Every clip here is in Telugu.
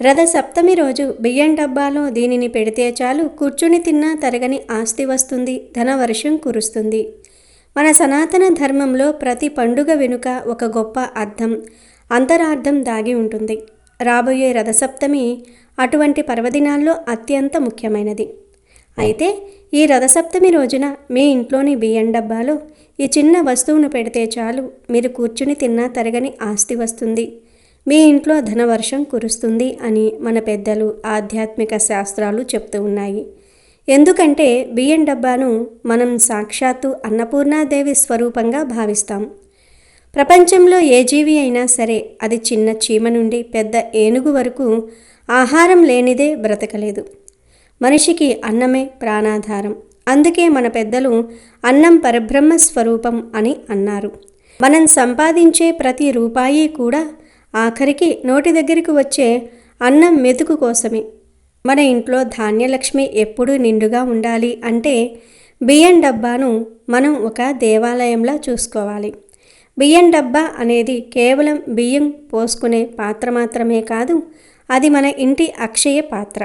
రథసప్తమి రోజు బియ్యం డబ్బాలో దీనిని పెడితే చాలు, కూర్చుని తిన్నా తరగని ఆస్తి వస్తుంది, ధనవర్షం కురుస్తుంది. మన సనాతన ధర్మంలో ప్రతి పండుగ వెనుక ఒక గొప్ప అర్థం, అంతరార్థం దాగి ఉంటుంది. రాబోయే రథసప్తమి అటువంటి పర్వదినాల్లో అత్యంత ముఖ్యమైనది. అయితే ఈ రథసప్తమి రోజున మీ ఇంట్లోని బియ్యం డబ్బాలో ఈ చిన్న వస్తువును పెడితే చాలు, మీరు కూర్చుని తిన్నా తరగని ఆస్తి వస్తుంది, మీ ఇంట్లో ధనవర్షం కురుస్తుంది అని మన పెద్దలు, ఆధ్యాత్మిక శాస్త్రాలు చెప్తూ ఉన్నాయి. ఎందుకంటే బియ్యం డబ్బాను మనం సాక్షాత్తు అన్నపూర్ణాదేవి స్వరూపంగా భావిస్తాం. ప్రపంచంలో ఏ జీవి అయినా సరే, అది చిన్న చీమ నుండి పెద్ద ఏనుగు వరకు ఆహారం లేనిదే బ్రతకలేదు. మనిషికి అన్నమే ప్రాణాధారం. అందుకే మన పెద్దలు అన్నం పరబ్రహ్మ స్వరూపం అని అన్నారు. మనం సంపాదించే ప్రతి రూపాయి కూడా ఆఖరికి నోటి దగ్గరికి వచ్చే అన్నం మెతుకు కోసమే. మన ఇంట్లో ధాన్యలక్ష్మి ఎప్పుడూ నిండుగా ఉండాలి అంటే బియ్యం డబ్బాను మనం ఒక దేవాలయంలా చూసుకోవాలి. బియ్యం డబ్బా అనేది కేవలం బియ్యం పోసుకునే పాత్ర మాత్రమే కాదు, అది మన ఇంటి అక్షయ పాత్ర.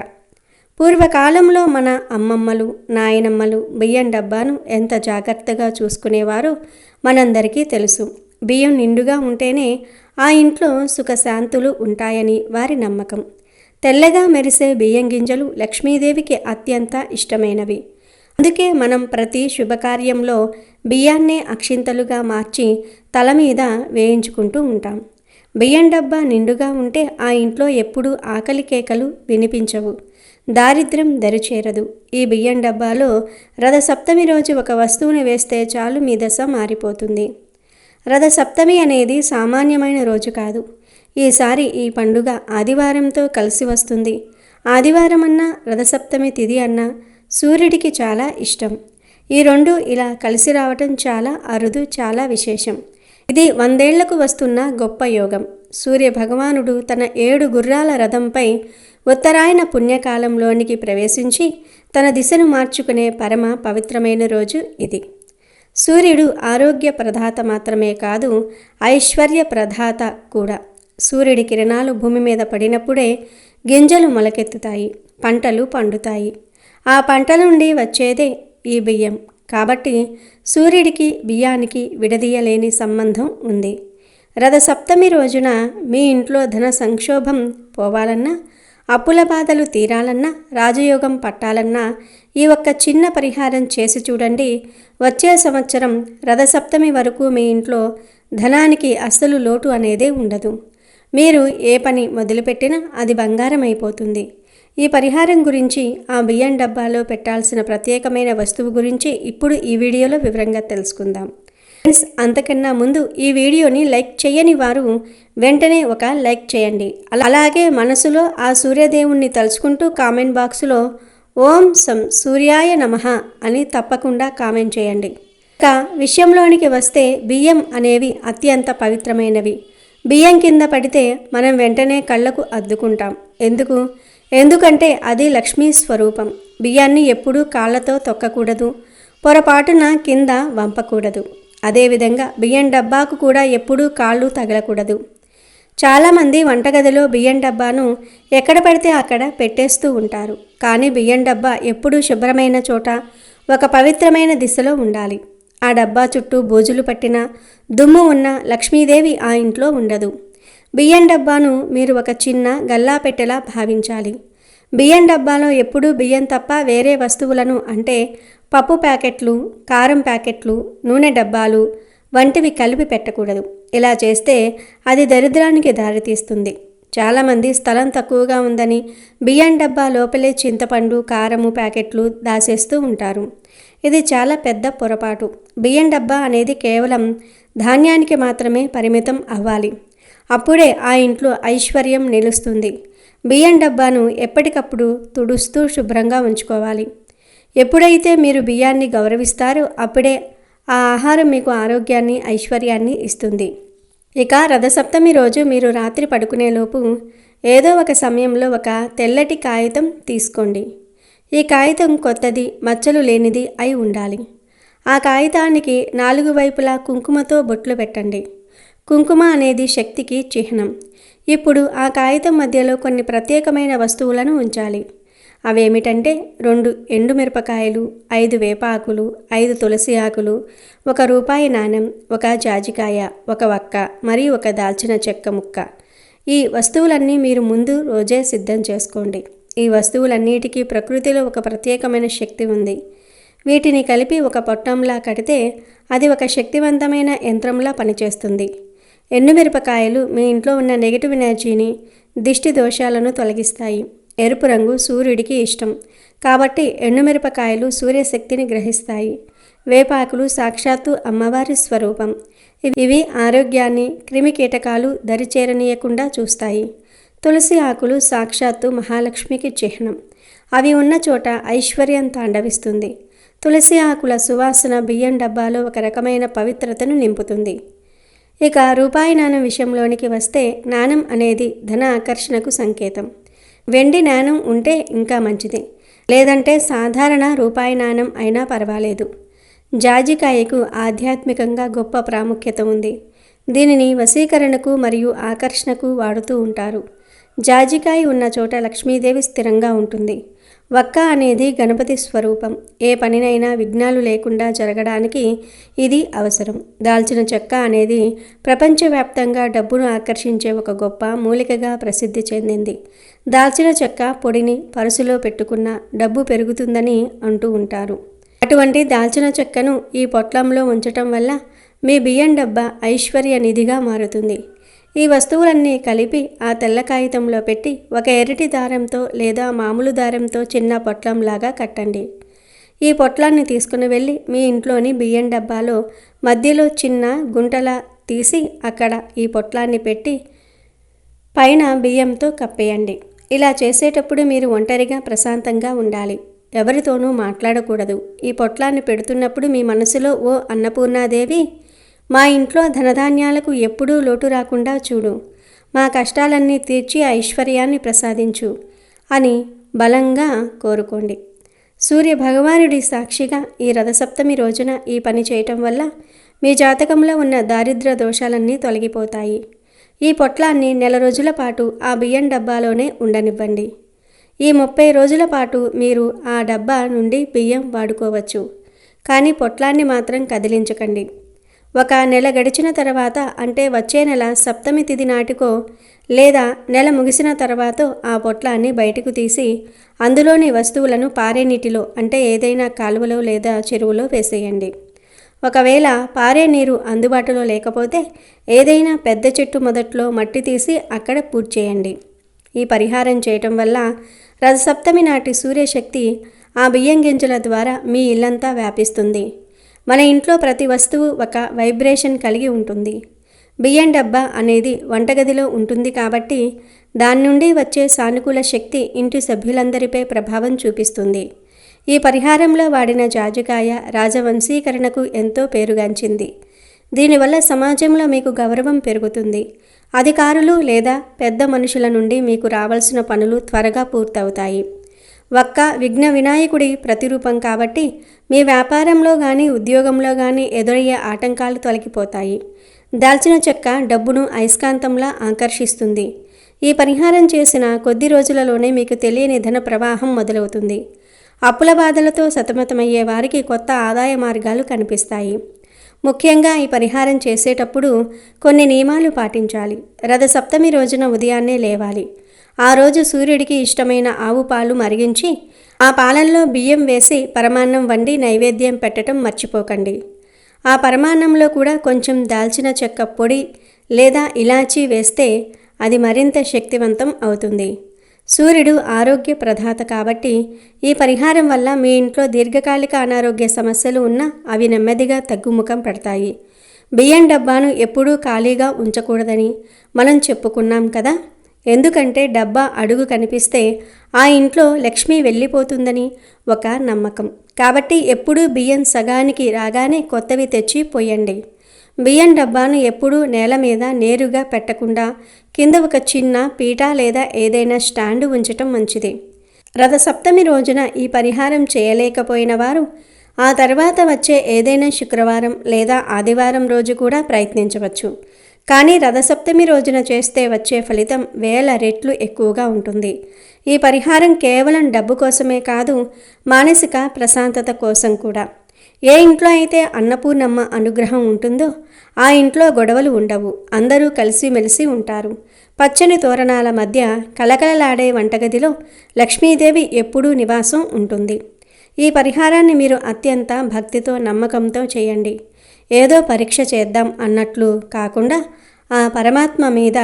పూర్వకాలంలో మన అమ్మమ్మలు, నాయనమ్మలు బియ్యం డబ్బాను ఎంత జాగ్రత్తగా చూసుకునేవారో మనందరికీ తెలుసు. బియ్యం నిండుగా ఉంటేనే ఆ ఇంట్లో సుఖశాంతులు ఉంటాయని వారి నమ్మకం. తెల్లగా మెరిసే బియ్యం గింజలు లక్ష్మీదేవికి అత్యంత ఇష్టమైనవి. అందుకే మనం ప్రతి శుభకార్యంలో బియ్యాన్నే అక్షింతలుగా మార్చి తల మీద వేయించుకుంటూ ఉంటాం. బియ్యం డబ్బా నిండుగా ఉంటే ఆ ఇంట్లో ఎప్పుడూ ఆకలి కేకలు వినిపించవు, దారిద్ర్యం దరిచేరదు. ఈ బియ్యం డబ్బాలో రథసప్తమి రోజు ఒక వస్తువుని వేస్తే చాలు, మీ దశ మారిపోతుంది. రథసప్తమి అనేది సామాన్యమైన రోజు కాదు. ఈసారి ఈ పండుగ ఆదివారంతో కలిసి వస్తుంది. ఆదివారం అన్నా రథసప్తమి తిథి అన్నా సూర్యుడికి చాలా ఇష్టం. ఈ రెండు ఇలా కలిసి రావటం చాలా అరుదు, చాలా విశేషం. ఇది 100 ఏళ్లకు వస్తున్న గొప్ప యోగం. సూర్య భగవానుడు తన 7 గుర్రాల రథంపై ఉత్తరాయణ పుణ్యకాలంలోనికి ప్రవేశించి తన దిశను మార్చుకునే పరమ పవిత్రమైన రోజు ఇది. సూర్యుడు ఆరోగ్య ప్రదాత మాత్రమే కాదు, ఐశ్వర్య ప్రదాత కూడా. సూర్యుడి కిరణాలు భూమి మీద పడినప్పుడే గింజలు మొలకెత్తుతాయి, పంటలు పండుతాయి. ఆ పంటల నుండి వచ్చేదే ఈ బియ్యం. కాబట్టి సూర్యుడికి బియ్యానికి విడదీయలేని సంబంధం ఉంది. రథసప్తమి రోజున మీ ఇంట్లో ధన సంక్షోభం పోవాలన్నా, అప్పుల బాధలు తీరాలన్నా, రాజయోగం పట్టాలన్నా ఈ ఒక్క చిన్న పరిహారం చేసి చూడండి. వచ్చే సంవత్సరం రథసప్తమి వరకు మీ ఇంట్లో ధనానికి అస్సలు లోటు అనేదే ఉండదు. మీరు ఏ పని మొదలుపెట్టినా అది బంగారం అయిపోతుంది. ఈ పరిహారం గురించి, ఆ బియ్యం డబ్బాలో పెట్టాల్సిన ప్రత్యేకమైన వస్తువు గురించి ఇప్పుడు ఈ వీడియోలో వివరంగా తెలుసుకుందాం. ఫ్రెండ్స్, అంతకన్నా ముందు ఈ వీడియోని లైక్ చేయని వారు వెంటనే ఒక లైక్ చేయండి. అలాగే మనసులో ఆ సూర్యదేవుణ్ణి తలుచుకుంటూ కామెంట్ బాక్సులో ఓం సం సూర్యాయ నమః అని తప్పకుండా కామెంట్ చేయండి. ఇక విషయంలోనికి వస్తే, బియ్యం అనేవి అత్యంత పవిత్రమైనవి. బియ్యం కింద పడితే మనం వెంటనే కళ్ళకు అద్దుకుంటాం. ఎందుకంటే అది లక్ష్మీ స్వరూపం. బియ్యాన్ని ఎప్పుడూ కాళ్ళతో తొక్కకూడదు, పొరపాటున కింద వంపకూడదు. అదేవిధంగా బియ్యం డబ్బాకు కూడా ఎప్పుడూ కాళ్ళు తగలకూడదు. చాలామంది వంటగదిలో బియ్యం డబ్బాను ఎక్కడ పడితే అక్కడ పెట్టేస్తూ ఉంటారు. కానీ బియ్యం డబ్బా ఎప్పుడూ శుభ్రమైన చోట, ఒక పవిత్రమైన దిశలో ఉండాలి. ఆ డబ్బా చుట్టూ బూజులు పట్టిన, దుమ్ము ఉన్న లక్ష్మీదేవి ఆ ఇంట్లో ఉండదు. బియ్యం డబ్బాను మీరు ఒక చిన్న గల్లా పెట్టెలా భావించాలి. బియ్యం డబ్బాలో ఎప్పుడూ బియ్యం తప్ప వేరే వస్తువులను, అంటే పప్పు ప్యాకెట్లు, కారం ప్యాకెట్లు, నూనె డబ్బాలు వంటివి కలిపి పెట్టకూడదు. ఇలా చేస్తే అది దరిద్రానికి దారితీస్తుంది. చాలామంది స్థలం తక్కువగా ఉందని బియ్యం డబ్బా లోపలే చింతపండు, కారము ప్యాకెట్లు దాచేస్తూ ఉంటారు. ఇది చాలా పెద్ద పొరపాటు. బియ్యం డబ్బా అనేది కేవలం ధాన్యానికి మాత్రమే పరిమితం అవ్వాలి. అప్పుడే ఆ ఇంట్లో ఐశ్వర్యం నిలుస్తుంది. బియ్యం డబ్బాను ఎప్పటికప్పుడు తుడుస్తూ శుభ్రంగా ఉంచుకోవాలి. ఎప్పుడైతే మీరు బియ్యాన్ని గౌరవిస్తారో అప్పుడే ఆ ఆహారం మీకు ఆరోగ్యాన్ని, ఐశ్వర్యాన్ని ఇస్తుంది. ఇక రథసప్తమి రోజు మీరు రాత్రి పడుకునేలోపు ఏదో ఒక సమయంలో ఒక తెల్లటి కాగితం తీసుకోండి. ఈ కాగితం కొత్తది, మచ్చలు లేనిది అయి ఉండాలి. ఆ కాగితానికి 4 వైపులా కుంకుమతో బొట్లు పెట్టండి. కుంకుమ అనేది శక్తికి చిహ్నం. ఇప్పుడు ఆ కాగితం మధ్యలో కొన్ని ప్రత్యేకమైన వస్తువులను ఉంచాలి. అవేమిటంటే 2 ఎండుమిరపకాయలు, 5 వేపాకులు, 5 తులసి ఆకులు, 1 రూపాయి నాణెం, 1 జాజికాయ, 1 వక్క మరియు 1 దాల్చిన చెక్క ముక్క. ఈ వస్తువులన్నీ మీరు ముందు రోజే సిద్ధం చేసుకోండి. ఈ వస్తువులన్నిటికీ ప్రకృతిలో ఒక ప్రత్యేకమైన శక్తి ఉంది. వీటిని కలిపి ఒక పొట్టంలా కడితే అది ఒక శక్తివంతమైన యంత్రంలా పనిచేస్తుంది. ఎండుమిరపకాయలు మీ ఇంట్లో ఉన్న నెగిటివ్ ఎనర్జీని, దిష్టి దోషాలను తొలగిస్తాయి. ఎరుపు రంగు సూర్యుడికి ఇష్టం కాబట్టి ఎండుమిరపకాయలు సూర్యశక్తిని గ్రహిస్తాయి. వేపాకులు సాక్షాత్తు అమ్మవారి స్వరూపం. ఇవి ఆరోగ్యాన్ని, క్రిమి కీటకాలు దరిచేరనీయకుండా చూస్తాయి. తులసి ఆకులు సాక్షాత్తు మహాలక్ష్మికి చిహ్నం. అవి ఉన్న చోట ఐశ్వర్యం తాండవిస్తుంది. తులసి ఆకుల సువాసన బియ్యం డబ్బాలో ఒక రకమైన పవిత్రతను నింపుతుంది. ఇక రూపాయి నాణెం విషయంలోనికి వస్తే నాణెం అనేది ధన ఆకర్షణకు సంకేతం. వెండి నాణెం ఉంటే ఇంకా మంచిది, లేదంటే సాధారణ రూపాయి నాణెం అయినా పర్వాలేదు. జాజికాయకు ఆధ్యాత్మికంగా గొప్ప ప్రాముఖ్యత ఉంది. దీనిని వశీకరణకు మరియు ఆకర్షణకు వాడుతూ ఉంటారు. జాజికాయ ఉన్న చోట లక్ష్మీదేవి స్థిరంగా ఉంటుంది. వక్క అనేది గణపతి స్వరూపం. ఏ పనినైనా విఘ్నాలు లేకుండా జరగడానికి ఇది అవసరం. దాల్చిన చెక్క అనేది ప్రపంచవ్యాప్తంగా డబ్బును ఆకర్షించే ఒక గొప్ప మూలికగా ప్రసిద్ధి చెందింది. దాల్చిన చెక్క పొడిని పరుసులో పెట్టుకున్న డబ్బు పెరుగుతుందని అంటూ ఉంటారు. అటువంటి దాల్చిన చెక్కను ఈ పొట్లంలో ఉంచటం వల్ల మీ బియ్యం డబ్బా ఐశ్వర్య నిధిగా మారుతుంది. ఈ వస్తువులన్నీ కలిపి ఆ తెల్ల కాగితంలో పెట్టి ఒక ఎర్రటి దారంతో లేదా మామూలు దారంతో చిన్న పొట్లంలాగా కట్టండి. ఈ పొట్లాన్ని తీసుకుని వెళ్ళి మీ ఇంట్లోని బియ్యం డబ్బాలో మధ్యలో చిన్న గుంటలా తీసి అక్కడ ఈ పొట్లాన్ని పెట్టి పైన బియ్యంతో కప్పేయండి. ఇలా చేసేటప్పుడు మీరు ఒంటరిగా ప్రశాంతంగా ఉండాలి. ఎవరితోనూ మాట్లాడకూడదు. ఈ పొట్లాన్ని పెడుతున్నప్పుడు మీ మనసులో ఓ అన్నపూర్ణాదేవి, మా ఇంట్లో ధనధాన్యాలకు ఎప్పుడూ లోటు రాకుండా చూడు, మా కష్టాలన్నీ తీర్చి ఐశ్వర్యాన్ని ప్రసాదించు అని బలంగా కోరుకోండి. సూర్య భగవానుడి సాక్షిగా ఈ రథసప్తమి రోజున ఈ పని చేయటం వల్ల మీ జాతకంలో ఉన్న దారిద్ర్య దోషాలన్నీ తొలగిపోతాయి. ఈ పొట్లాన్ని 1 నెల రోజుల పాటు ఆ బియ్యం డబ్బాలోనే ఉండనివ్వండి. ఈ 30 రోజుల పాటు మీరు ఆ డబ్బా నుండి బియ్యం వాడుకోవచ్చు. కానీ పొట్లాన్ని మాత్రం కదిలించకండి. 1 నెల గడిచిన తర్వాత, అంటే వచ్చే నెల సప్తమి తిథి నాటికో లేదా నెల ముగిసిన తర్వాతో ఆ పొట్లాన్ని బయటకు తీసి అందులోని వస్తువులను పారే నీటిలో, అంటే ఏదైనా కాలువలో లేదా చెరువులో వేసేయండి. ఒకవేళ పారే నీరు అందుబాటులో లేకపోతే ఏదైనా పెద్ద చెట్టు మొదట్లో మట్టి తీసి అక్కడ పూజ చేయండి. ఈ పరిహారం చేయటం వల్ల రథసప్తమి నాటి సూర్యశక్తి ఆ బియ్యం గింజల ద్వారా మీ ఇల్లంతా వ్యాపిస్తుంది. మన ఇంట్లో ప్రతి వస్తువు ఒక వైబ్రేషన్ కలిగి ఉంటుంది. బియ్యం డబ్బా అనేది వంటగదిలో ఉంటుంది కాబట్టి దాని నుండి వచ్చే సానుకూల శక్తి ఇంటి సభ్యులందరిపై ప్రభావం చూపిస్తుంది. ఈ పరిహారంలో వాడిన జాజికాయ రాజవంశీకరణకు ఎంతో పేరుగాంచింది. దీనివల్ల సమాజంలో మీకు గౌరవం పెరుగుతుంది. అధికారులు లేదా పెద్ద మనుషుల నుండి మీకు రావాల్సిన పనులు త్వరగా పూర్తవుతాయి. వక్క విఘ్న వినాయకుడి ప్రతిరూపం కాబట్టి మీ వ్యాపారంలో కానీ ఉద్యోగంలో కానీ ఎదురయ్యే ఆటంకాలు తొలగిపోతాయి. దాల్చిన చెక్క డబ్బును అయస్కాంతంలా ఆకర్షిస్తుంది. ఈ పరిహారం చేసిన కొద్ది రోజులలోనే మీకు తెలియని ధన ప్రవాహం మొదలవుతుంది. అప్పుల బాధలతో సతమతమయ్యే వారికి కొత్త ఆదాయ మార్గాలు కనిపిస్తాయి. ముఖ్యంగా ఈ పరిహారం చేసేటప్పుడు కొన్ని నియమాలు పాటించాలి. రథసప్తమి రోజున ఉదయాన్నే లేవాలి. ఆ రోజు సూర్యుడికి ఇష్టమైన ఆవు పాలు మరిగించి ఆ పాలల్లో బియ్యం వేసి పరమాన్నం వండి నైవేద్యం పెట్టడం మర్చిపోకండి. ఆ పరమాన్నంలో కూడా కొంచెం దాల్చిన చెక్క పొడి లేదా ఇలాచీ వేస్తే అది మరింత శక్తివంతం అవుతుంది. సూర్యుడు ఆరోగ్య ప్రదాత కాబట్టి ఈ పరిహారం వల్ల మీ ఇంట్లో దీర్ఘకాలిక అనారోగ్య సమస్యలు ఉన్నా అవి నెమ్మదిగా తగ్గుముఖం పడతాయి. బియ్యం డబ్బాను ఎప్పుడూ ఖాళీగా ఉంచకూడదని మనం చెప్పుకున్నాం కదా. ఎందుకంటే డబ్బా అడుగు కనిపిస్తే ఆ ఇంట్లో లక్ష్మి వెళ్ళిపోతుందని ఒక నమ్మకం. కాబట్టి ఎప్పుడూ బియ్యం సగానికి రాగానే కొత్తవి తెచ్చి పోయండి. బియ్యం డబ్బాను ఎప్పుడూ నేల మీద నేరుగా పెట్టకుండా కింద ఒక చిన్న పీట లేదా ఏదైనా స్టాండు ఉంచటం మంచిది. రథసప్తమి రోజున ఈ పరిహారం చేయలేకపోయిన వారు ఆ తర్వాత వచ్చే ఏదైనా శుక్రవారం లేదా ఆదివారం రోజు కూడా ప్రయత్నించవచ్చు. కానీ రథసప్తమి రోజున చేస్తే వచ్చే ఫలితం వేల రెట్లు ఎక్కువగా ఉంటుంది. ఈ పరిహారం కేవలం డబ్బు కోసమే కాదు, మానసిక ప్రశాంతత కోసం కూడా. ఏ ఇంట్లో అయితే అన్నపూర్ణమ్మ అనుగ్రహం ఉంటుందో ఆ ఇంట్లో గొడవలు ఉండవు. అందరూ కలిసిమెలిసి ఉంటారు. పచ్చని తోరణాల మధ్య కలకలలాడే వంటగదిలో లక్ష్మీదేవి ఎప్పుడూ నివాసం ఉంటుంది. ఈ పరిహారాన్ని మీరు అత్యంత భక్తితో నమ్మకంతో చేయండి. ఏదో పరీక్ష చేద్దాం అన్నట్లు కాకుండా ఆ పరమాత్మ మీద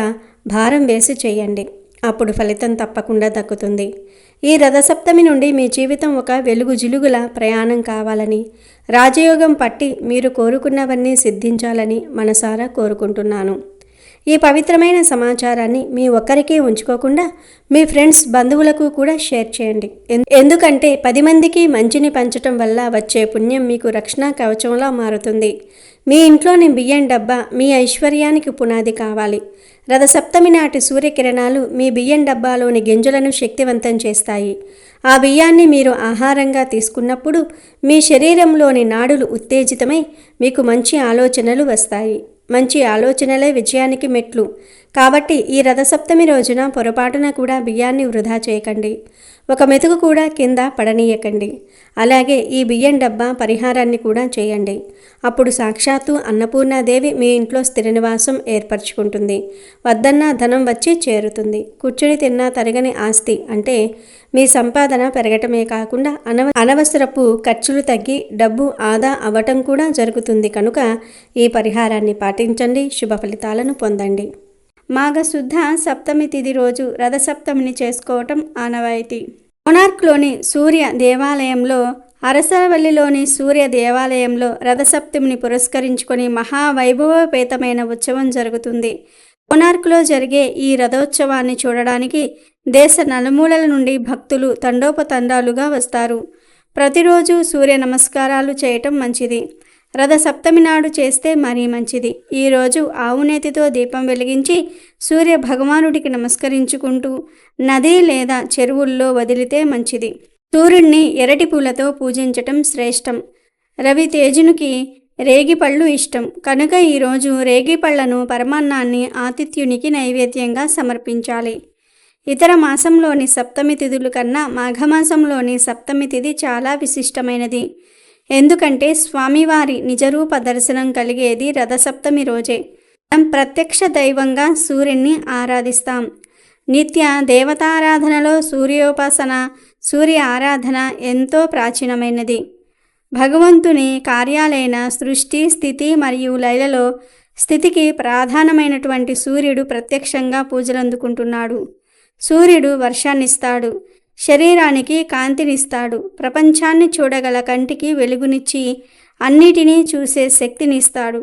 భారం వేసి చేయండి. అప్పుడు ఫలితం తప్పకుండా దక్కుతుంది. ఈ రథసప్తమి నుండి మీ జీవితం ఒక వెలుగు జిలుగుల ప్రయాణం కావాలని, రాజయోగం పట్టి మీరు కోరుకున్నవన్నీ సిద్ధించాలని మనసారా కోరుకుంటున్నాను. ఈ పవిత్రమైన సమాచారాన్ని మీ ఒక్కరికే ఉంచుకోకుండా మీ ఫ్రెండ్స్, బంధువులకు కూడా షేర్ చేయండి. ఎందుకంటే 10 మందికి మంచిని పంచటం వల్ల వచ్చే పుణ్యం మీకు రక్షణ కవచంలా మారుతుంది. మీ ఇంట్లోని బియ్యం డబ్బా మీ ఐశ్వర్యానికి పునాది కావాలి. రథసప్తమి నాటి సూర్యకిరణాలు మీ బియ్యం డబ్బాలోని గింజలను శక్తివంతం చేస్తాయి. ఆ బియ్యాన్ని మీరు ఆహారంగా తీసుకున్నప్పుడు మీ శరీరంలోని నాడులు ఉత్తేజితమై మీకు మంచి ఆలోచనలు వస్తాయి. మంచి ఆలోచనలే విజయానికి మెట్లు. కాబట్టి ఈ రథసప్తమి రోజున పొరపాటున కూడా బియ్యాన్ని వృధా చేయకండి. ఒక మెతుకు కూడా కింద పడనీయకండి. అలాగే ఈ బియ్యం డబ్బా పరిహారాన్ని కూడా చేయండి. అప్పుడు సాక్షాత్తు అన్నపూర్ణాదేవి మీ ఇంట్లో స్థిర నివాసం ఏర్పరచుకుంటుంది. వద్దన్న ధనం వచ్చి చేరుతుంది. కూర్చుని తిన్నా తరగని ఆస్తి అంటే మీ సంపాదన పెరగటమే కాకుండా అనవసరపు ఖర్చులు తగ్గి డబ్బు ఆదా అవ్వటం కూడా జరుగుతుంది. కనుక ఈ పరిహారాన్ని పాటించండి, శుభ ఫలితాలను పొందండి. మాఘశుద్ధ సప్తమి తిథి రోజు రథసప్తమిని చేసుకోవటం ఆనవాయితీ. కోనార్క్లోని సూర్య దేవాలయంలో, అరసవల్లిలోని సూర్య దేవాలయంలో రథసప్తమిని పురస్కరించుకొని మహావైభవపేతమైన ఉత్సవం జరుగుతుంది. కోనార్క్లో జరిగే ఈ రథోత్సవాన్ని చూడడానికి దేశ నలుమూలల నుండి భక్తులు తండోపతండాలుగా వస్తారు. ప్రతిరోజు సూర్య నమస్కారాలు చేయటం మంచిది. రథసప్తమి నాడు చేస్తే మరీ మంచిది. ఈరోజు ఆవునేతితో దీపం వెలిగించి సూర్య భగవానుడికి నమస్కరించుకుంటూ నది లేదా చెరువుల్లో వదిలితే మంచిది. సూర్యుడిని ఎర్రటి పూలతో పూజించటం శ్రేష్టం. రవితేజునికి రేగిపళ్ళు ఇష్టం కనుక ఈరోజు రేగిపళ్లను, పరమాన్నాన్ని ఆతిథ్యునికి నైవేద్యంగా సమర్పించాలి. ఇతర మాసంలోని సప్తమి తిథుల కన్నా మాఘమాసంలోని సప్తమి తిథి చాలా విశిష్టమైనది. ఎందుకంటే స్వామివారి నిజరూప దర్శనం కలిగేది రథసప్తమి రోజే. మనం ప్రత్యక్ష దైవంగా సూర్యుని ఆరాధిస్తాం. నిత్య దేవతారాధనలో సూర్యోపాసన, సూర్య ఆరాధన ఎంతో ప్రాచీనమైనది. భగవంతుని కార్యాలైన సృష్టి, స్థితి మరియు లయలలో స్థితికి ప్రధానమైనటువంటి సూర్యుడు ప్రత్యక్షంగా పూజలందుకుంటున్నాడు. సూర్యుడు వర్షాన్నిస్తాడు, శరీరానికి కాంతినిస్తాడు, ప్రపంచాన్ని చూడగల కంటికి వెలుగునిచ్చి అన్నిటినీ చూసే శక్తినిస్తాడు.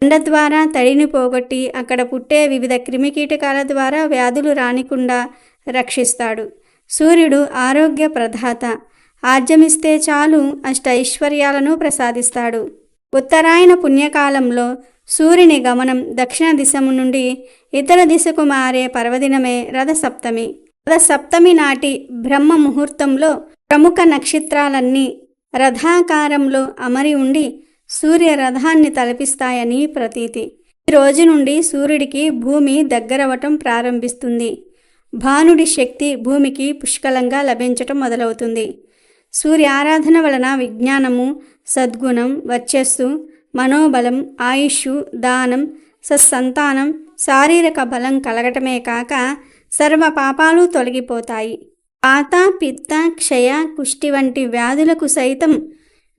ఎండ ద్వారా తడిని పోగొట్టి అక్కడ పుట్టే వివిధ క్రిమికీటకాల ద్వారా వ్యాధులు రానికుండా రక్షిస్తాడు. సూర్యుడు ఆరోగ్య ప్రదాత. ఆర్జమిస్తే చాలు అష్టైశ్వర్యాలను ప్రసాదిస్తాడు. ఉత్తరాయణ పుణ్యకాలంలో సూర్యుని గమనం దక్షిణ దిశము నుండి ఇతర దిశకు మారే పర్వదినమే రథసప్తమి. రథసప్తమి నాటి బ్రహ్మ ముహూర్తంలో ప్రముఖ నక్షత్రాలన్నీ రథాకారంలో అమరి ఉండి సూర్య రథాన్ని తలపిస్తాయని ప్రతీతి. ఈ రోజు నుండి సూర్యుడికి భూమి దగ్గరవటం ప్రారంభిస్తుంది. భానుడి శక్తి భూమికి పుష్కలంగా లభించటం మొదలవుతుంది. సూర్య ఆరాధన వలన విజ్ఞానము, సద్గుణం, వర్చస్సు, మనోబలం, ఆయుష్, దానం, సత్సంతానం, శారీరక బలం కలగటమే కాక సర్వ పాపాలు తొలగిపోతాయి. వాత, పిత్త, క్షయ, కుష్టి వంటి వ్యాధులకు సైతం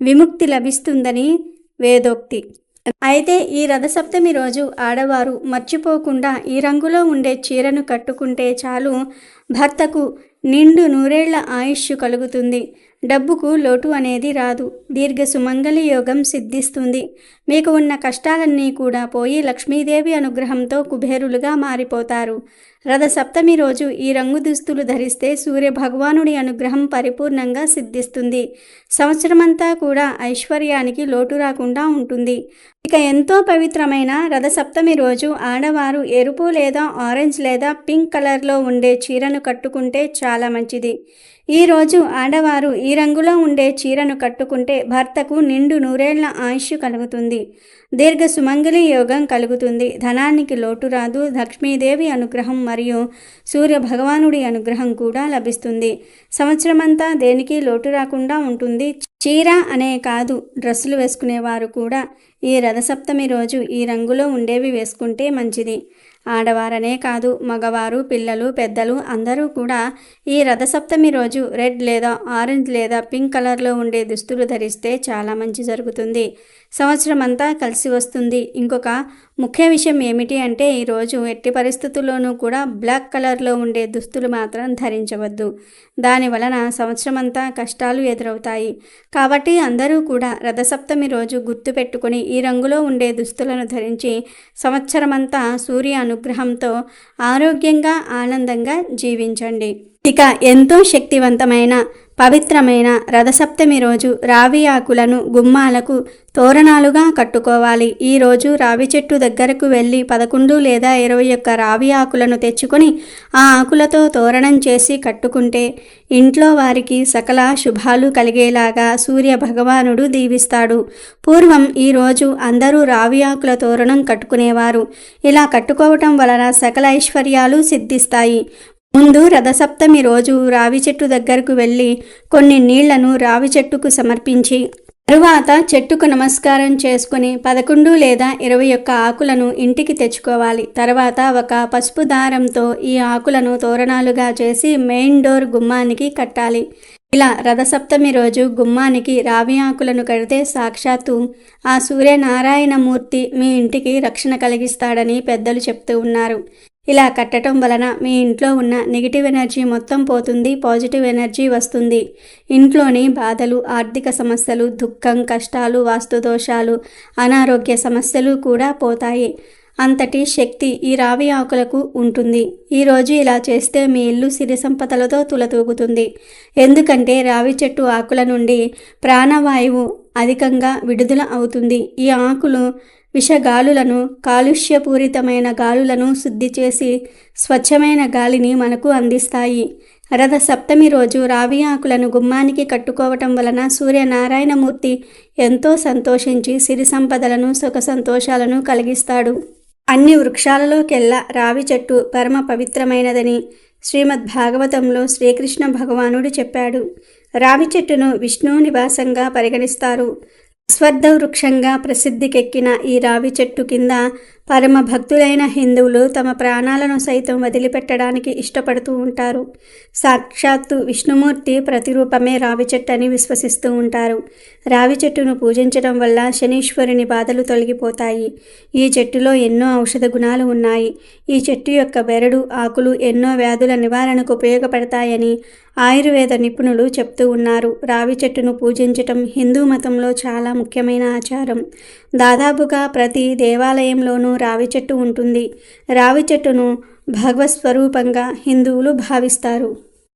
విముక్తి లభిస్తుందని వేదోక్తి. అయితే ఈ రథసప్తమి రోజు ఆడవారు మర్చిపోకుండా ఈ రంగులో ఉండే చీరను కట్టుకుంటే చాలు భర్తకు నిండు నూరేళ్ల ఆయుష్ కలుగుతుంది. డబ్బుకు లోటు అనేది రాదు. దీర్ఘ సుమంగళి యోగం సిద్ధిస్తుంది. మీకు ఉన్న కష్టాలన్నీ కూడా పోయి లక్ష్మీదేవి అనుగ్రహంతో కుబేరులుగా మారిపోతారు. రథసప్తమి రోజు ఈ రంగు దుస్తులు ధరిస్తే సూర్య భగవానుడి అనుగ్రహం పరిపూర్ణంగా సిద్ధిస్తుంది. సంవత్సరమంతా కూడా ఐశ్వర్యానికి లోటు రాకుండా ఉంటుంది. ఇక ఎంతో పవిత్రమైన రథసప్తమి రోజు ఆడవారు ఎరుపు లేదా ఆరెంజ్ లేదా పింక్ కలర్లో ఉండే చీరను కట్టుకుంటే చాలా మంచిది. ఈరోజు ఆడవారు ఈ రంగులో ఉండే చీరను కట్టుకుంటే భర్తకు నిండు నూరేళ్ల ఆయుష్ కలుగుతుంది. దీర్ఘ సుమంగళి యోగం కలుగుతుంది. ధనానికి లోటు రాదు. లక్ష్మీదేవి అనుగ్రహం మరియు సూర్య భగవానుడి అనుగ్రహం కూడా లభిస్తుంది. సంవత్సరమంతా దేనికి లోటు రాకుండా ఉంటుంది. చీర అనే కాదు, డ్రెస్సులు వేసుకునేవారు కూడా ఈ రథసప్తమి రోజు ఈ రంగులో ఉండేవి వేసుకుంటే మంచిది. ఆడవారనే కాదు, మగవారు, పిల్లలు, పెద్దలు అందరూ కూడా ఈ రథసప్తమి రోజు రెడ్ లేదా ఆరెంజ్ లేదా పింక్ కలర్లో ఉండే దుస్తులు ధరిస్తే చాలా మంచి జరుగుతుంది. సంవత్సరం అంతా కలిసి వస్తుంది. ఇంకొక ముఖ్య విషయం ఏమిటి అంటే ఈరోజు ఎట్టి పరిస్థితుల్లోనూ కూడా బ్లాక్ కలర్లో ఉండే దుస్తులు మాత్రం ధరించవద్దు. దాని వలన సంవత్సరం అంతా కష్టాలు ఎదురవుతాయి. కాబట్టి అందరూ కూడా రథసప్తమి రోజు గుర్తుపెట్టుకుని ఈ రంగులో ఉండే దుస్తులను ధరించి సంవత్సరమంతా సూర్య అనుగ్రహంతో ఆరోగ్యంగా ఆనందంగా జీవించండి. ఇక ఎంతో శక్తివంతమైన పవిత్రమైన రథసప్తమి రోజు రావి ఆకులను గుమ్మాలకు తోరణాలుగా కట్టుకోవాలి. ఈరోజు రావి చెట్టు దగ్గరకు వెళ్ళి 11 లేదా 21 రావి ఆకులను తెచ్చుకొని ఆ ఆకులతో తోరణం చేసి కట్టుకుంటే ఇంట్లో వారికి సకల శుభాలు కలిగేలాగా సూర్య భగవానుడు దీవిస్తాడు. పూర్వం ఈరోజు అందరూ రావి ఆకుల తోరణం కట్టుకునేవారు. ఇలా కట్టుకోవటం వలన సకల ఐశ్వర్యాలు సిద్ధిస్తాయి. ముందు రథసప్తమి రోజు రావి చెట్టు దగ్గరకు వెళ్ళి కొన్ని నీళ్లను రావి చెట్టుకు సమర్పించి తరువాత చెట్టుకు నమస్కారం చేసుకుని 11 లేదా 21 ఆకులను ఇంటికి తెచ్చుకోవాలి. తర్వాత ఒక పసుపు దారంతో ఈ ఆకులను తోరణాలుగా చేసి మెయిన్ డోర్ గుమ్మానికి కట్టాలి. ఇలా రథసప్తమి రోజు గుమ్మానికి రావి ఆకులను కడితే సాక్షాత్తు ఆ సూర్యనారాయణమూర్తి మీ ఇంటికి రక్షణ కలిగిస్తాడని పెద్దలు చెప్తూ ఉన్నారు. ఇలా కట్టడం వలన మీ ఇంట్లో ఉన్న నెగిటివ్ ఎనర్జీ మొత్తం పోతుంది. పాజిటివ్ ఎనర్జీ వస్తుంది. ఇంట్లోని బాధలు, ఆర్థిక సమస్యలు, దుఃఖం, కష్టాలు, వాస్తుదోషాలు, అనారోగ్య సమస్యలు కూడా పోతాయి. అంతటి శక్తి ఈ రావి ఆకులకు ఉంటుంది. ఈరోజు ఇలా చేస్తే మీ ఇల్లు సిరి సంపదలతో తులతూగుతుంది. ఎందుకంటే రావి చెట్టు ఆకుల నుండి ప్రాణవాయువు అధికంగా విడుదల అవుతుంది. ఈ ఆకులు విషగాలులను, కాలుష్యపూరితమైన గాలులను శుద్ధి చేసి స్వచ్ఛమైన గాలిని మనకు అందిస్తాయి. రథసప్తమి రోజు రావి ఆకులను గుమ్మానికి కట్టుకోవటం వలన సూర్యనారాయణమూర్తి ఎంతో సంతోషించి సిరి సంపదలను, సుఖ సంతోషాలను కలిగిస్తాడు. అన్ని వృక్షాలలోకెల్లా రావి చెట్టు పరమ పవిత్రమైనదని శ్రీమద్ భాగవతంలో శ్రీకృష్ణ భగవానుడు చెప్పాడు. రావి చెట్టును విష్ణువు నివాసంగా పరిగణిస్తారు. అశ్వత్థ వృక్షంగా ప్రసిద్ధికెక్కిన ఈ రావి చెట్టు కింద పరమ భక్తులైన హిందువులు తమ ప్రాణాలను సైతం వదిలిపెట్టడానికి ఇష్టపడుతూ ఉంటారు. సాక్షాత్తు విష్ణుమూర్తి ప్రతిరూపమే రావి చెట్టు అని విశ్వసిస్తూ ఉంటారు. రావి చెట్టును పూజించడం వల్ల శనీశ్వరుని బాధలు తొలగిపోతాయి. ఈ చెట్టులో ఎన్నో ఔషధ గుణాలు ఉన్నాయి. ఈ చెట్టు యొక్క బెరడు, ఆకులు ఎన్నో వ్యాధుల నివారణకు ఉపయోగపడతాయని ఆయుర్వేద నిపుణులు చెప్తూ ఉన్నారు. రావి చెట్టును పూజించటం హిందూ మతంలో చాలా ముఖ్యమైన ఆచారం. దాదాపుగా ప్రతి దేవాలయంలోనూ రావి చెట్టు ఉంటుంది. రావి చెట్టును భగవత్ స్వరూపంగా హిందువులు భావిస్తారు.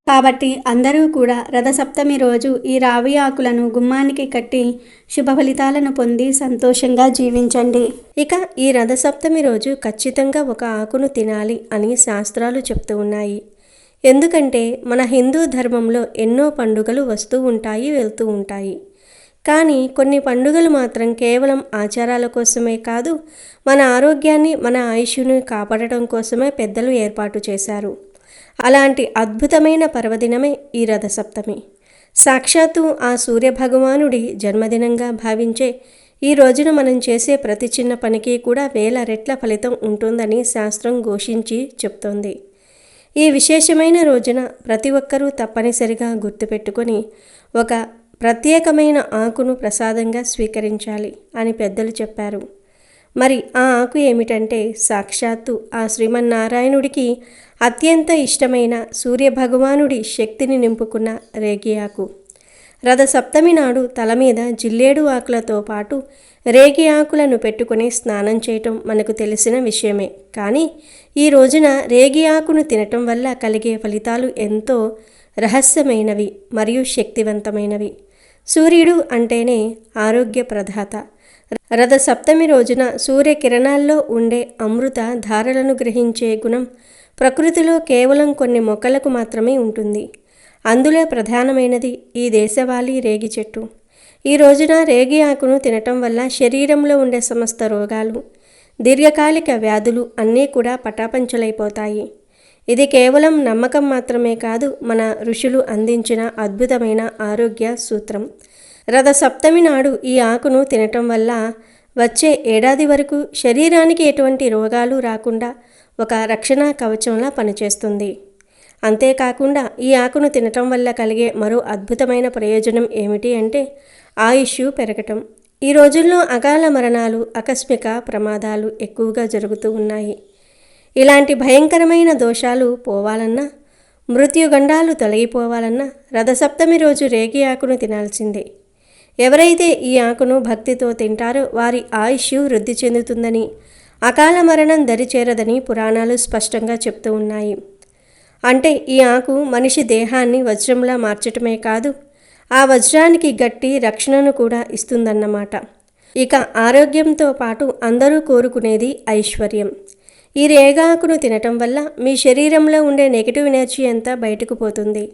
కాబట్టి అందరూ కూడా రథసప్తమి రోజు ఈ రావి ఆకులను గుమ్మానికి కట్టి శుభ ఫలితాలను పొంది సంతోషంగా జీవించండి. ఇక ఈ రథసప్తమి రోజు ఖచ్చితంగా ఒక ఆకును తినాలి అని శాస్త్రాలు చెప్తూ ఉన్నాయి. ఎందుకంటే మన హిందూ ధర్మంలో ఎన్నో పండుగలు వస్తూ ఉంటాయి, వెళ్తూ ఉంటాయి. కానీ కొన్ని పండుగలు మాత్రం కేవలం ఆచారాల కోసమే కాదు, మన ఆరోగ్యాన్ని, మన ఆయుష్ను కాపాడటం కోసమే పెద్దలు ఏర్పాటు చేశారు. అలాంటి అద్భుతమైన పర్వదినమే ఈ రథసప్తమి. సాక్షాత్తు ఆ సూర్యభగవానుడి జన్మదినంగా భావించే ఈ రోజున మనం చేసే ప్రతి చిన్న పనికి కూడా 1000 రెట్ల ఫలితం ఉంటుందని శాస్త్రం ఘోషించి చెప్తోంది. ఈ విశేషమైన రోజున ప్రతి ఒక్కరూ తప్పనిసరిగా గుర్తుపెట్టుకొని ఒక ప్రత్యేకమైన ఆకును ప్రసాదంగా స్వీకరించాలి అని పెద్దలు చెప్పారు. మరి ఆ ఆకు ఏమిటంటే సాక్షాత్తు ఆ శ్రీమన్నారాయణుడికి అత్యంత ఇష్టమైన సూర్యభగవానుడి శక్తిని నింపుకున్న రేగి ఆకు. రథసప్తమి నాడు తల మీద జిల్లేడు ఆకులతో పాటు రేగి ఆకులను పెట్టుకుని స్నానం చేయటం మనకు తెలిసిన విషయమే. కానీ ఈ రోజున రేగి ఆకును తినటం వల్ల కలిగే ఫలితాలు ఎంతో రహస్యమైనవి మరియు శక్తివంతమైనవి. సూర్యుడు అంటేనే ఆరోగ్య ప్రదాత. రథసప్తమి రోజున సూర్యకిరణాల్లో ఉండే అమృత ధారలను గ్రహించే గుణం ప్రకృతిలో కేవలం కొన్ని మొక్కలకు మాత్రమే ఉంటుంది. అందులో ప్రధానమైనది ఈ దేశవాళీ రేగి చెట్టు. ఈ రోజున రేగి ఆకును తినటం వల్ల శరీరంలో ఉండే సమస్త రోగాలు, దీర్ఘకాలిక వ్యాధులు అన్నీ కూడా పటాపంచలైపోతాయి. ఇది కేవలం నమ్మకం మాత్రమే కాదు, మన ఋషులు అందించిన అద్భుతమైన ఆరోగ్య సూత్రం. రథసప్తమి నాడు ఈ ఆకును తినటం వల్ల వచ్చే ఏడాది వరకు శరీరానికి ఎటువంటి రోగాలు రాకుండా ఒక రక్షణ కవచంలా పనిచేస్తుంది. అంతేకాకుండా ఈ ఆకును తినటం వల్ల కలిగే మరో అద్భుతమైన ప్రయోజనం ఏమిటి అంటే ఆయుష్ పెరగటం. ఈ రోజుల్లో అకాల మరణాలు, ఆకస్మిక ప్రమాదాలు ఎక్కువగా జరుగుతూ ఉన్నాయి. ఇలాంటి భయంకరమైన దోషాలు పోవాలన్నా, మృత్యుగండాలు తొలగిపోవాలన్నా రథసప్తమి రోజు రేగి ఆకును తినాల్సిందే. ఎవరైతే ఈ ఆకును భక్తితో తింటారో వారి ఆయుష్ వృద్ధి చెందుతుందని, అకాల మరణం దరిచేరదని పురాణాలు స్పష్టంగా చెప్తూ ఉన్నాయి. అంటే ఈ ఆకు మనిషి దేహాన్ని వజ్రంలా మార్చటమే కాదు, ఆ వజ్రానికి గట్టి రక్షణను కూడా ఇస్తుందన్నమాట. ఇక ఆరోగ్యంతో పాటు అందరూ కోరుకునేది ఐశ్వర్యం. ఈ రేగాకును తినటం వల్ల మీ శరీరంలో ఉండే నెగిటివ్ ఎనర్జీ అంతా బయటకు పోతుంది.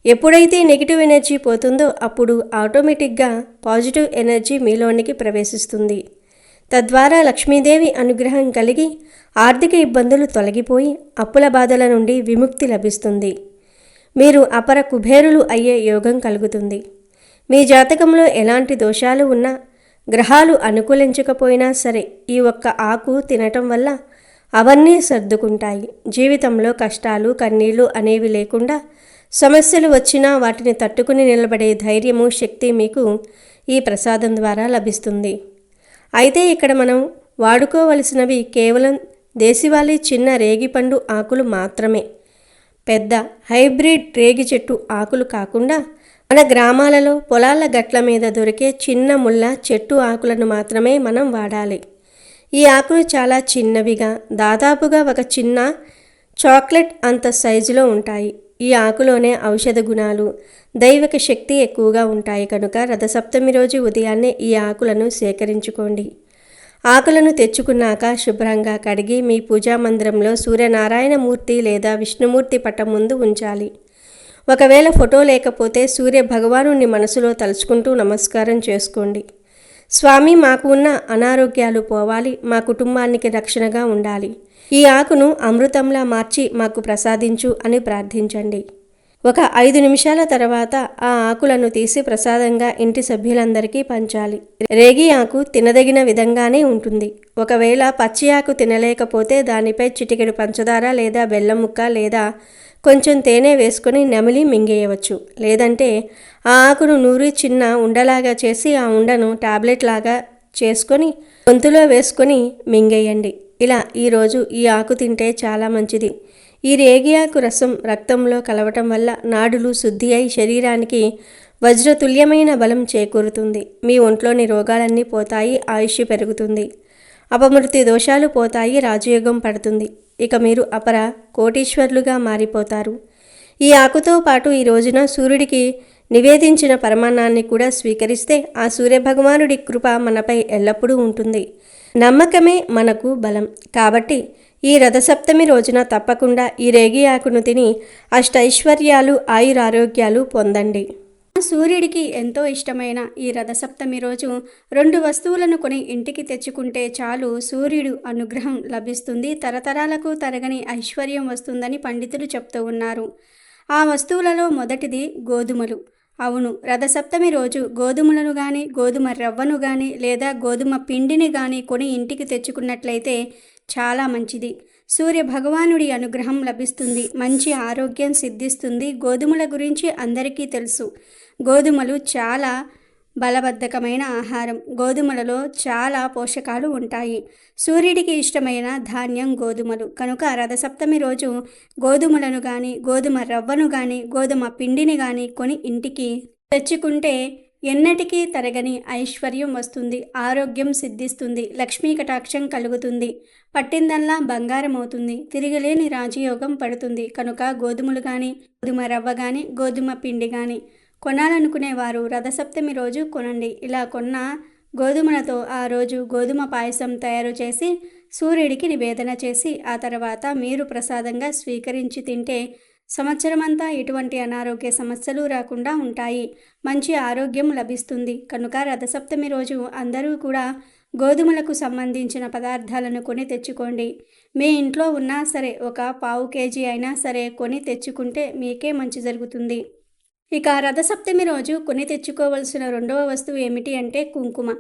ఎప్పుడైతే నెగిటివ్ ఎనర్జీ పోతుందో అప్పుడు ఆటోమేటిక్గా పాజిటివ్ ఎనర్జీ మీలోనికి ప్రవేశిస్తుంది. తద్వారా లక్ష్మీదేవి అనుగ్రహం కలిగి ఆర్థిక ఇబ్బందులు తొలగిపోయి అప్పుల బాధల నుండి విముక్తి లభిస్తుంది. మీరు అపర కుబేరులు అయ్యే యోగం కలుగుతుంది. మీ జాతకంలో ఎలాంటి దోషాలు ఉన్నా, గ్రహాలు అనుకూలించకపోయినా సరే ఈ ఒక్క ఆకు తినటం వల్ల అవన్నీ సర్దుకుంటాయి. జీవితంలో కష్టాలు, కన్నీళ్లు అనేవి లేకుండా సమస్యలు వచ్చినా వాటిని తట్టుకుని నిలబడే ధైర్యము, శక్తి మీకు ఈ ప్రసాదం ద్వారా లభిస్తుంది. అయితే ఇక్కడ మనం వాడుకోవలసినవి కేవలం దేశవాళీ చిన్న రేగిపండు ఆకులు మాత్రమే. పెద్ద హైబ్రిడ్ రేగి చెట్టు ఆకులు కాకుండా మన గ్రామాలలో పొలాల గట్ల మీద దొరికే చిన్న ముళ్ళ చెట్టు ఆకులను మాత్రమే మనం వాడాలి. ఈ ఆకులు చాలా చిన్నవిగా, దాదాపుగా ఒక చిన్న చాక్లెట్ అంత సైజులో ఉంటాయి. ఈ ఆకులోనే ఔషధ గుణాలు, దైవిక శక్తి ఎక్కువగా ఉంటాయి కనుక రథసప్తమి రోజు ఉదయాన్నే ఈ ఆకులను సేకరించుకోండి. ఆకులను తెచ్చుకున్నాక శుభ్రంగా కడిగి మీ పూజా మందిరంలో సూర్యనారాయణమూర్తి లేదా విష్ణుమూర్తి పటం ముందు ఉంచాలి. ఒకవేళ ఫోటో లేకపోతే సూర్య భగవానుని మనసులో తలుచుకుంటూ నమస్కారం చేసుకోండి. స్వామి, మాకు ఉన్న అనారోగ్యాలు పోవాలి, మా కుటుంబానికి రక్షణగా ఉండాలి. ఈ ఆకును అమృతంలా మార్చి మాకు ప్రసాదించు అని ప్రార్థించండి. ఒక 5 నిమిషాల తర్వాత ఆ ఆకులను తీసి ప్రసాదంగా ఇంటి సభ్యులందరికీ పంచాలి. రేగి ఆకు తినదగిన విధంగానే ఉంటుంది. ఒకవేళ పచ్చి ఆకు తినలేకపోతే దానిపై చిటికెడు పంచదార లేదా బెల్లం ముక్క లేదా కొంచెం తేనె వేసుకొని నమిలి మింగేయవచ్చు. లేదంటే ఆ ఆకును నూరి చిన్న ఉండలాగా చేసి ఆ ఉండను టాబ్లెట్ లాగా చేసుకొని గొంతులో వేసుకొని మింగేయండి. ఇలా ఈరోజు ఈ ఆకు తింటే చాలా మంచిది. ఈ రేగి ఆకు రసం రక్తంలో కలవటం వల్ల నాడులు శుద్ధి అయి శరీరానికి వజ్రతుల్యమైన బలం చేకూరుతుంది. మీ ఒంట్లోని రోగాలన్నీ పోతాయి, ఆయుష్ పెరుగుతుంది, అపమృత్యు దోషాలు పోతాయి, రాజయోగం పడుతుంది. ఇక మీరు అపర కోటీశ్వర్లుగా మారిపోతారు. ఈ ఆకుతో పాటు ఈ రోజున సూర్యుడికి నివేదించిన పరమాన్నాన్ని కూడా స్వీకరిస్తే ఆ సూర్యభగవానుడి కృప మనపై ఎల్లప్పుడూ ఉంటుంది. నమ్మకమే మనకు బలం. కాబట్టి ఈ రథసప్తమి రోజున తప్పకుండా ఈ రేగి ఆకును తిని అష్టైశ్వర్యాలు, ఆయురారోగ్యాలు పొందండి. సూర్యుడికి ఎంతో ఇష్టమైన ఈ రథసప్తమి రోజు 2 వస్తువులను కొని ఇంటికి తెచ్చుకుంటే చాలు, సూర్యుడు అనుగ్రహం లభిస్తుంది, తరతరాలకు తరగని ఐశ్వర్యం వస్తుందని పండితులు చెప్తూ ఉన్నారు. ఆ వస్తువులలో మొదటిది గోధుమలు. అవును, రథసప్తమి రోజు గోధుమలను కానీ, గోధుమ రవ్వను కానీ లేదా గోధుమ పిండిని కానీ కొని ఇంటికి తెచ్చుకున్నట్లయితే చాలా మంచిది. సూర్య భగవానుడి అనుగ్రహం లభిస్తుంది, మంచి ఆరోగ్యం సిద్ధిస్తుంది. గోధుమల గురించి అందరికీ తెలుసు. గోధుమలు చాలా బలవర్ధకమైన ఆహారం. గోధుమలలో చాలా పోషకాలు ఉంటాయి. సూర్యుడికి ఇష్టమైన ధాన్యం గోధుమలు కనుక రథసప్తమి రోజు గోధుమలను కానీ, గోధుమ రవ్వను కానీ, గోధుమ పిండిని కానీ కొని ఇంటికి తెచ్చుకుంటే ఎన్నటికీ తరగని ఐశ్వర్యం వస్తుంది, ఆరోగ్యం సిద్ధిస్తుంది, లక్ష్మీ కటాక్షం కలుగుతుంది, పట్టిందల్లా బంగారం అవుతుంది, తిరిగిలేని రాజయోగం పడుతుంది. కనుక గోధుమలు కానీ, గోధుమ రవ్వ కానీ, గోధుమ పిండి కానీ కొనాలనుకునేవారు రథసప్తమి రోజు కొనండి. ఇలా కొన్న గోధుమలతో ఆ రోజు గోధుమ పాయసం తయారు చేసి సూర్యుడికి నివేదన చేసి ఆ తర్వాత మీరు ప్రసాదంగా స్వీకరించి తింటే సంవత్సరమంతా ఎటువంటి అనారోగ్య సమస్యలు రాకుండా ఉంటాయి. మంచి ఆరోగ్యం లభిస్తుంది. కనుక రథసప్తమి రోజు అందరూ కూడా గోధుమలకు సంబంధించిన పదార్థాలను కొని తెచ్చుకోండి. మీ ఇంట్లో ఉన్నా సరే ఒక పావు కేజీ అయినా సరే కొని తెచ్చుకుంటే మీకే మంచి జరుగుతుంది. ఇక రథసప్తమి రోజు కొని తెచ్చుకోవలసిన రెండవ వస్తువు ఏమిటి అంటే కుంకుమ.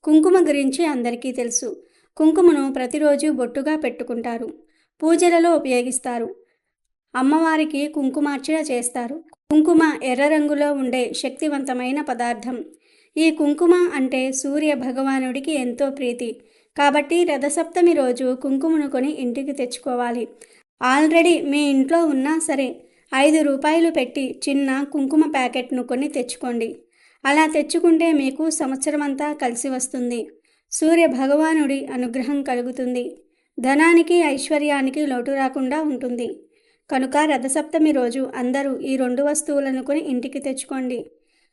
కుంకుమ గురించి అందరికీ తెలుసు. కుంకుమను ప్రతిరోజు బొట్టుగా పెట్టుకుంటారు. పూజలలో ఉపయోగిస్తారు. అమ్మవారికి కుంకుమార్చన చేస్తారు. కుంకుమ ఎర్ర రంగులో ఉండే శక్తివంతమైన పదార్థం. ఈ కుంకుమ అంటే సూర్య భగవానుడికి ఎంతో ప్రీతి. కాబట్టి రథసప్తమి రోజు కుంకుమను కొని ఇంటికి తెచ్చుకోవాలి. ఆల్రెడీ మీ ఇంట్లో ఉన్నా సరే 5 రూపాయలు పెట్టి చిన్న కుంకుమ ప్యాకెట్ను కొని తెచ్చుకోండి. అలా తెచ్చుకుంటే మీకు సంవత్సరమంతా కలిసి వస్తుంది. సూర్య భగవానుడి అనుగ్రహం కలుగుతుంది. ధనానికి ఐశ్వర్యానికి లోటు రాకుండా ఉంటుంది. కనుక రథసప్తమి రోజు అందరూ ఈ 2 వస్తువులను కొని ఇంటికి తెచ్చుకోండి.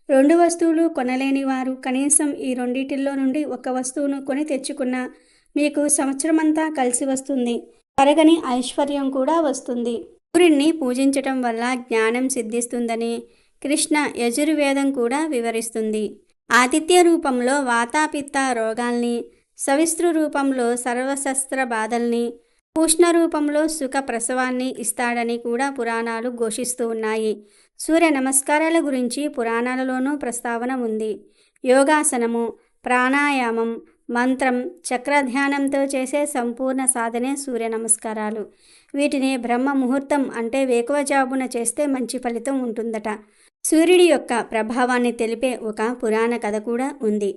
2 వస్తువులు కొనలేని వారు కనీసం ఈ రెండిటిల్లో నుండి ఒక వస్తువును కొని తెచ్చుకున్నా మీకు సంవత్సరమంతా కలిసి వస్తుంది. తరగని ఐశ్వర్యం కూడా వస్తుంది. సూర్యుడిని పూజించటం వల్ల జ్ఞానం సిద్ధిస్తుందని కృష్ణ యజుర్వేదం కూడా వివరిస్తుంది. ఆతిథ్య రూపంలో వాతాపిత్త రోగాల్ని, సవిస్తృ రూపంలో సర్వశస్త్ర బాధల్ని, ఉష్ణ రూపంలో సుఖ ప్రసవాన్ని ఇస్తాడని కూడా పురాణాలు ఘోషిస్తూ ఉన్నాయి. సూర్య నమస్కారాల గురించి పురాణాలలోనూ ప్రస్తావన ఉంది. యోగాసనము, ప్రాణాయామం, మంత్రం, చక్రధ్యానంతో చేసే సంపూర్ణ సాధనే సూర్య నమస్కారాలు. వీటిని బ్రహ్మ ముహూర్తం అంటే వేకువజామున చేస్తే మంచి ఫలితం ఉంటుందట. సూర్యుడి యొక్క ప్రభావాన్ని తెలిపే ఒక పురాణ కథ కూడా ఉంది.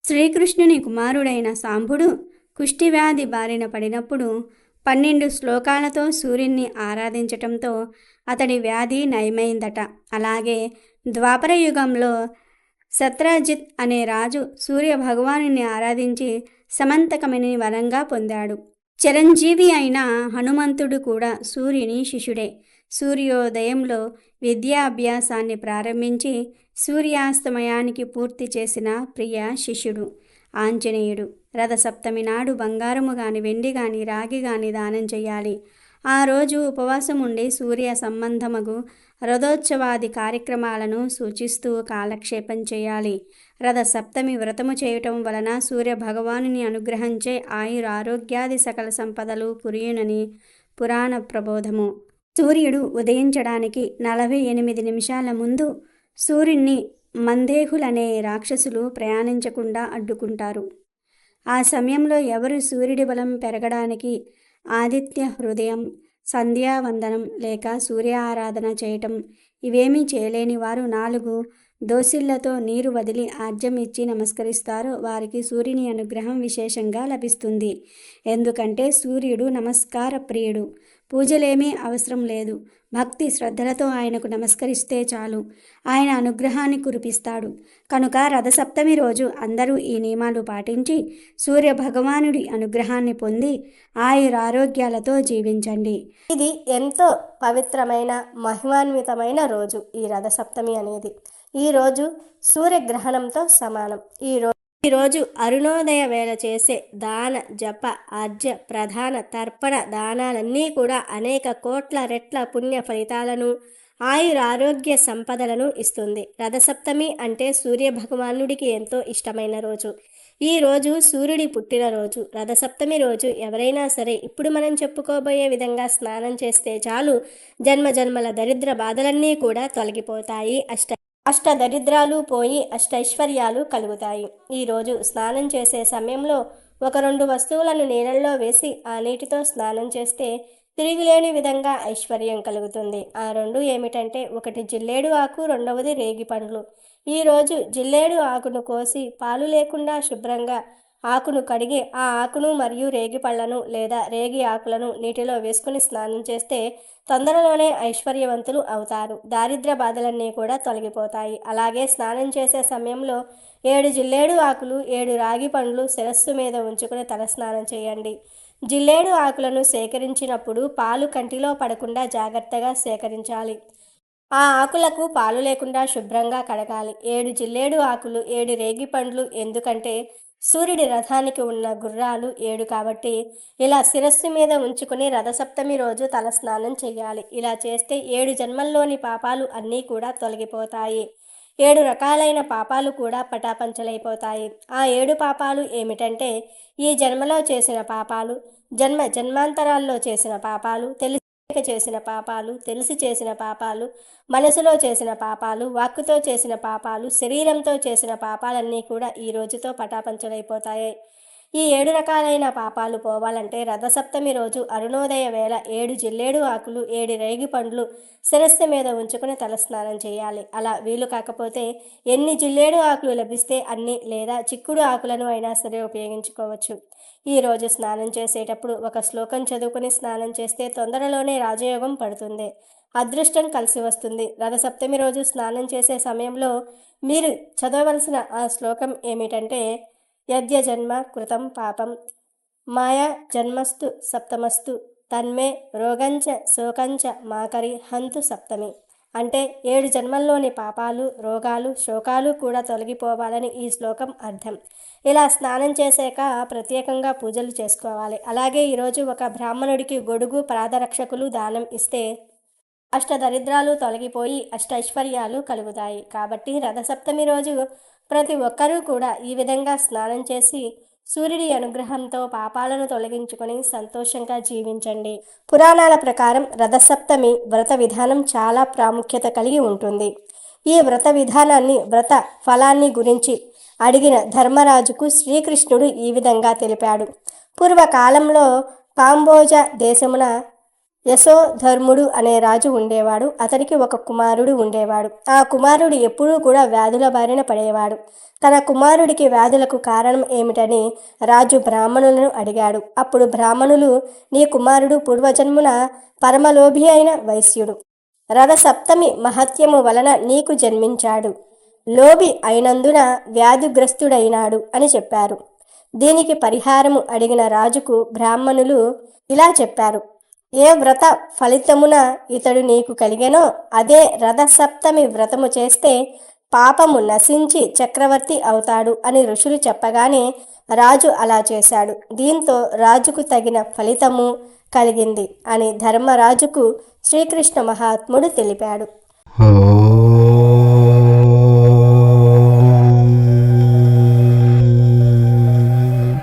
శ్రీకృష్ణుని కుమారుడైన సాంబుడు కుష్ఠివ్యాధి బారిన పడినప్పుడు 12 శ్లోకాలతో సూర్యున్ని ఆరాధించటంతో అతడి వ్యాధి నయమైందట. అలాగే ద్వాపర యుగంలో సత్రజిత్ అనే రాజు సూర్య భగవానుని ఆరాధించి సమంతకమని వరంగా పొందాడు. చిరంజీవి అయిన హనుమంతుడు కూడా సూర్యుని శిష్యుడే. సూర్యోదయంలో విద్యాభ్యాసాన్ని ప్రారంభించి సూర్యాస్తమయానికి పూర్తి చేసిన ప్రియ శిష్యుడు ఆంజనేయుడు. రథసప్తమి నాడు బంగారము గాని, వెండి గాని, రాగి గాని దానం చేయాలి. ఆ రోజు ఉపవాసం ఉండి సూర్య సంబంధమగు రథోత్సవాది కార్యక్రమాలను సూచిస్తూ కాలక్షేపం చేయాలి. రథసప్తమి వ్రతము చేయటం వలన సూర్య భగవానుని అనుగ్రహంచే ఆయురారోగ్యాది సకల సంపదలు కురియునని పురాణ ప్రబోధము. సూర్యుడు ఉదయించడానికి 48 నిమిషాల ముందు సూర్యుణ్ణి మందేహులనే రాక్షసులు ప్రయాణించకుండా అడ్డుకుంటారు. ఆ సమయంలో ఎవరు సూర్యుడి బలం పెరగడానికి ఆదిత్య హృదయం, సంధ్యావందనం లేక సూర్య ఆరాధన చేయటం ఇవేమీ చేయలేని వారు 4 దోసిళ్లతో నీరు వదిలి ఆర్జం ఇచ్చి నమస్కరిస్తారో వారికి సూర్యుని అనుగ్రహం విశేషంగా లభిస్తుంది. ఎందుకంటే సూర్యుడు నమస్కార ప్రియుడు. పూజలేమీ అవసరం లేదు. భక్తి శ్రద్ధలతో ఆయనకు నమస్కరిస్తే చాలు, ఆయన అనుగ్రహాన్ని కురిపిస్తాడు. కనుక రథసప్తమి రోజు అందరూ ఈ నియమాలు పాటించి సూర్య భగవానుడి అనుగ్రహాన్ని పొంది ఆయురారోగ్యాలతో జీవించండి. ఇది ఎంతో పవిత్రమైన మహిమాన్వితమైన రోజు ఈ రథసప్తమి అనేది. ఈరోజు సూర్యగ్రహణంతో సమానం. ఈరోజు అరుణోదయ వేళ చేసే దాన, జప, అర్ఘ్య, ప్రధాన, తర్పణ దానాలన్నీ కూడా అనేక కోట్ల రెట్ల పుణ్య ఫలితాలను, ఆయురారోగ్య సంపదలను ఇస్తుంది. రథసప్తమి అంటే సూర్య భగవానుడికి ఎంతో ఇష్టమైన రోజు. ఈ రోజు సూర్యుడి పుట్టినరోజు. రథసప్తమి రోజు ఎవరైనా సరే ఇప్పుడు మనం చెప్పుకోబోయే విధంగా స్నానం చేస్తే చాలు, జన్మ జన్మల దరిద్ర బాధలన్నీ కూడా తొలగిపోతాయి. అష్టదరిద్రాలు పోయి అష్టైశ్వర్యాలు కలుగుతాయి. ఈరోజు స్నానం చేసే సమయంలో 1-2 వస్తువులను నీళ్ళల్లో వేసి ఆ నీటితో స్నానం చేస్తే తిరిగిలేని విధంగా ఐశ్వర్యం కలుగుతుంది. ఆ 2 ఏమిటంటే, ఒకటి జిల్లేడు ఆకు, రెండవది రేగి పండ్లు. ఈరోజు జిల్లేడు ఆకును కోసి పాలు లేకుండా శుభ్రంగా ఆకును కడిగి ఆ ఆకును మరియు రేగి పళ్ళను లేదా రేగి ఆకులను నీటిలో వేసుకుని స్నానం చేస్తే తొందరలోనే ఐశ్వర్యవంతులు అవుతారు. దారిద్ర్య బాధలన్నీ కూడా తొలగిపోతాయి. అలాగే స్నానం చేసే సమయంలో 7 జిల్లేడు ఆకులు, 7 రాగి పండ్లు శిరస్సు మీద ఉంచుకుని తలస్నానం చేయండి. జిల్లేడు ఆకులను సేకరించినప్పుడు పాలు కంటిలో పడకుండా జాగ్రత్తగా సేకరించాలి. ఆ ఆకులకు పాలు లేకుండా శుభ్రంగా కడగాలి. 7 జిల్లేడు ఆకులు, 7 రేగి పండ్లు. ఎందుకంటే సూర్యుడి రథానికి ఉన్న గుర్రాలు 7 కాబట్టి ఇలా శిరస్సు మీద ఉంచుకుని రథసప్తమి రోజు తలస్నానం చేయాలి. ఇలా చేస్తే 7 జన్మల్లోని పాపాలు అన్నీ కూడా తొలగిపోతాయి. 7 రకాలైన పాపాలు కూడా పటాపంచలైపోతాయి. ఆ 7 పాపాలు ఏమిటంటే, ఈ జన్మలో చేసిన పాపాలు, జన్మాంతరాల్లో చేసిన పాపాలు, తెలిసి చేసిన పాపాలు, తెలిసి చేసిన పాపాలు, మనసులో చేసిన పాపాలు, వాక్కుతో చేసిన పాపాలు, శరీరంతో చేసిన పాపాలన్నీ కూడా ఈ రోజుతో పటాపంచలైపోతాయి. ఈ 7 రకాలైన పాపాలు పోవాలంటే రథసప్తమి రోజు అరుణోదయ వేళ 7 జిల్లేడు ఆకులు, 7 రేగి పండ్లు శిరస్సు మీద ఉంచుకుని తలస్నానం చేయాలి. అలా వీలు కాకపోతే ఎన్ని జిల్లేడు ఆకులు లభిస్తే అన్ని, లేదా చిక్కుడు ఆకులను అయినా సరే ఉపయోగించుకోవచ్చు. ఈ రోజు స్నానం చేసేటప్పుడు ఒక శ్లోకం చదువుకుని స్నానం చేస్తే తొందరలోనే రాజయోగం పడుతుంది, అదృష్టం కలిసి వస్తుంది. రథసప్తమి రోజు స్నానం చేసే సమయంలో మీరు చదవవలసిన ఆ శ్లోకం ఏమిటంటే, యద్య జన్మ కృతం పాపం మాయా జన్మస్తు సప్తమస్తు తన్మే రోగంచ శోకంచ మాకరి హంతు సప్తమి. అంటే 7 జన్మల్లోని పాపాలు, రోగాలు, శోకాలు కూడా తొలగిపోవాలని ఈ శ్లోకం అర్థం. ఇలా స్నానం చేశాక ప్రత్యేకంగా పూజలు చేసుకోవాలి. అలాగే ఈరోజు ఒక బ్రాహ్మణుడికి గొడుగు, పాదరక్షకులు దానం ఇస్తే అష్టదరిద్రాలు తొలగిపోయి అష్టైశ్వర్యాలు కలుగుతాయి. కాబట్టి రథసప్తమి రోజు ప్రతి ఒక్కరూ కూడా ఈ విధంగా స్నానం చేసి సూర్యుడి అనుగ్రహంతో పాపాలను తొలగించుకొని సంతోషంగా జీవించండి. పురాణాల ప్రకారం రథసప్తమి వ్రత విధానం చాలా ప్రాముఖ్యత కలిగి ఉంటుంది. ఈ వ్రత విధానాన్ని, వ్రత ఫలాన్ని గురించి అడిగిన ధర్మరాజుకు శ్రీకృష్ణుడు ఈ విధంగా తెలిపాడు. పూర్వకాలంలో కాంబోజ దేశమున యశోధర్ముడు అనే రాజు ఉండేవాడు. అతనికి ఒక కుమారుడు ఉండేవాడు. ఆ కుమారుడు ఎప్పుడూ కూడా వ్యాధుల బారిన పడేవాడు. తన కుమారుడికి వ్యాధులకు కారణం ఏమిటని రాజు బ్రాహ్మణులను అడిగాడు. అప్పుడు బ్రాహ్మణులు, నీ కుమారుడు పూర్వజన్మున పరమలోభి అయిన వైశ్యుడు. రథసప్తమి మహత్యము వలన నీకు జన్మించాడు. లోభి అయినందున వ్యాధిగ్రస్తుడైనాడు అని చెప్పారు. దీనికి పరిహారము అడిగిన రాజుకు బ్రాహ్మణులు ఇలా చెప్పారు, ఏ వ్రత ఫలితమున ఇతడు నీకు కలిగెనో అదే రథసప్తమి వ్రతము చేస్తే పాపము నశించి చక్రవర్తి అవుతాడు అని ఋషులు చెప్పగానే రాజు అలా చేశాడు. దీంతో రాజుకు తగిన ఫలితము కలిగింది అని ధర్మరాజుకు శ్రీకృష్ణ మహాత్ముడు తెలిపాడు.